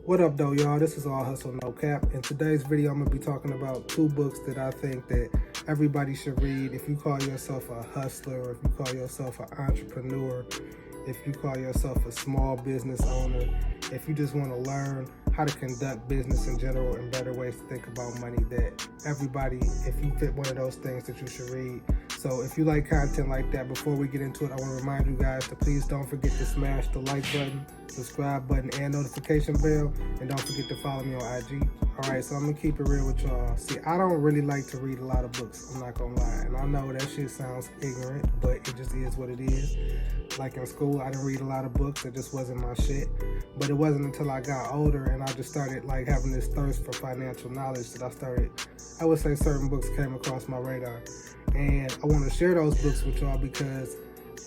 What up though, y'all? This is All Hustle No Cap. In today's video, I'm gonna be talking about two books that I think that everybody should read. If you call yourself a hustler, or if you call yourself an entrepreneur, if you call yourself a small business owner, if you just want to learn how to conduct business in general and better ways to think about money, that everybody, if you fit one of those things, that you should read. So if you like content like that, before we get into it, I want to remind you guys to please don't forget to smash the like button, subscribe button, and notification bell, and don't forget to follow me on IG. Alright, so I'm going to keep it real with y'all. See, I don't really like to read a lot of books, I'm not going to lie. And I know that shit sounds ignorant, but it just is what it is. Like in school, I didn't read a lot of books, it just wasn't my shit. But it wasn't until I got older and I just started like having this thirst for financial knowledge that I would say certain books came across my radar. And I want to share those books with y'all because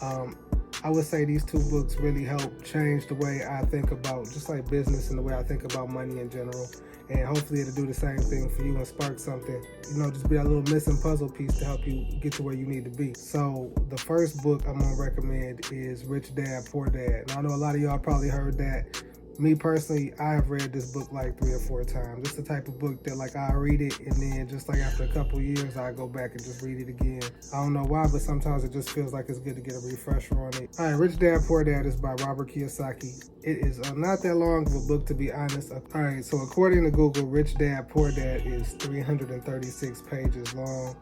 I would say these two books really help change the way I think about just like business and the way I think about money in general. And hopefully it'll do the same thing for you and spark something, just be a little missing puzzle piece to help you get to where you need to be. So the first book I'm gonna recommend is Rich Dad, Poor Dad. Now I know a lot of y'all probably heard that. Me personally, I have read this book like 3 or 4 times. It's the type of book that like I read it and then just like after a couple years, I go back and just read it again. I don't know why, but sometimes it just feels like it's good to get a refresher on it. All right, Rich Dad, Poor Dad is by Robert Kiyosaki. It is not that long of a book, to be honest. All right, so according to Google, Rich Dad, Poor Dad is 336 pages long.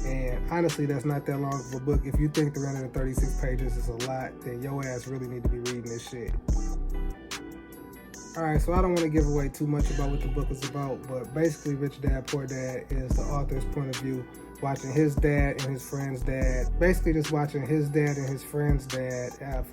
And honestly, that's not that long of a book. If you think 336 pages is a lot, then your ass really need to be reading this shit. Alright, so I don't want to give away too much about what the book is about, but basically Rich Dad, Poor Dad is the author's point of view, watching his dad and his friend's dad, basically just watching his dad and his friend's dad have,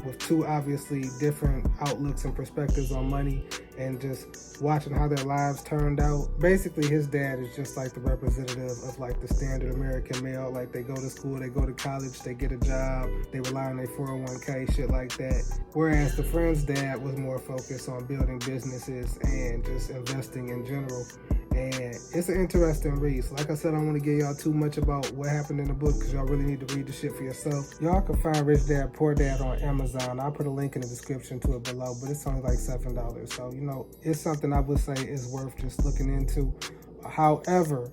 with two obviously different outlooks and perspectives on money, and just watching how their lives turned out. Basically his dad is just like the representative of like the standard American male. Like they go to school, they go to college, they get a job, they rely on their 401k, shit like that. Whereas the friend's dad was more focused on building businesses and just investing in general. And it's an interesting read. So like I said, I don't want to give y'all too much about what happened in the book because y'all really need to read the shit for yourself. Y'all can find Rich Dad, Poor Dad on Amazon. I'll put a link in the description to it below, but it's only like $7. So, it's something I would say is worth just looking into. However,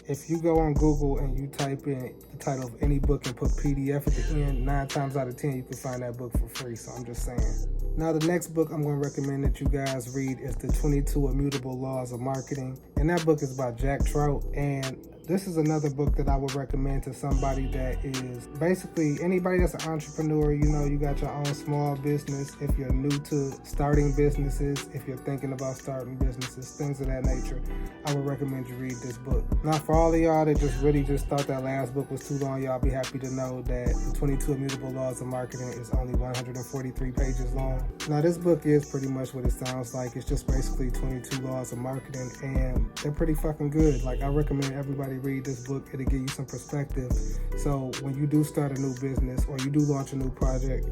if you go on Google and you type in the title of any book and put PDF at the end, 9 times out of 10, you can find that book for free. So I'm just saying. Now, the next book I'm going to recommend that you guys read is The 22 Immutable Laws of Marketing. And that book is by Jack Trout. And this is another book that I would recommend to somebody that is basically anybody that's an entrepreneur. You got your own small business. If you're new to starting businesses, if you're thinking about starting businesses, things of that nature, I would recommend you read this book. Now, for all of y'all that just thought that last book was too long, y'all be happy to know that The 22 Immutable Laws of Marketing is only 143 pages long. Now, this book is pretty much what it sounds like. It's just basically 22 laws of marketing, and they're pretty fucking good. Like, I recommend everybody read this book. It'll give you some perspective. So when you do start a new business or you do launch a new project,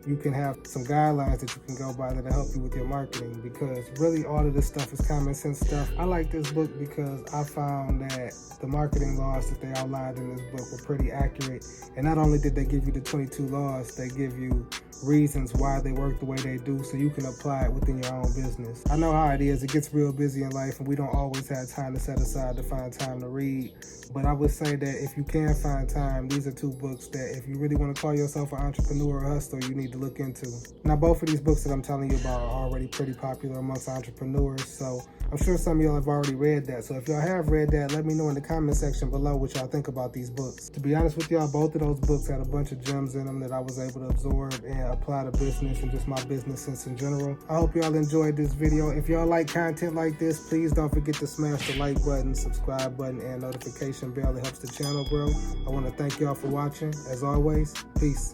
you can have some guidelines that you can go by that'll help you with your marketing, because really all of this stuff is common sense stuff. I like this book because I found that the marketing laws that they outlined in this book were pretty accurate. And not only did they give you the 22 laws, they give you reasons why they work the way they do so you can apply it within your own business. I know how it is. It gets real busy in life and we don't always have time to set aside to find time to read. But I would say that if you can find time, these are two books that if you really want to call yourself an entrepreneur or hustler, you need to look into. Now, both of these books that I'm telling you about are already pretty popular amongst entrepreneurs, so I'm sure some of y'all have already read that. So if y'all have read that, let me know in the comment section below what y'all think about these books. To be honest with y'all, both of those books had a bunch of gems in them that I was able to absorb and apply to business and just my business sense in general. I hope y'all enjoyed this video. If y'all like content like this, please don't forget to smash the like button, subscribe button, and notification bell. It helps the channel grow. I want to thank y'all for watching. As always, peace.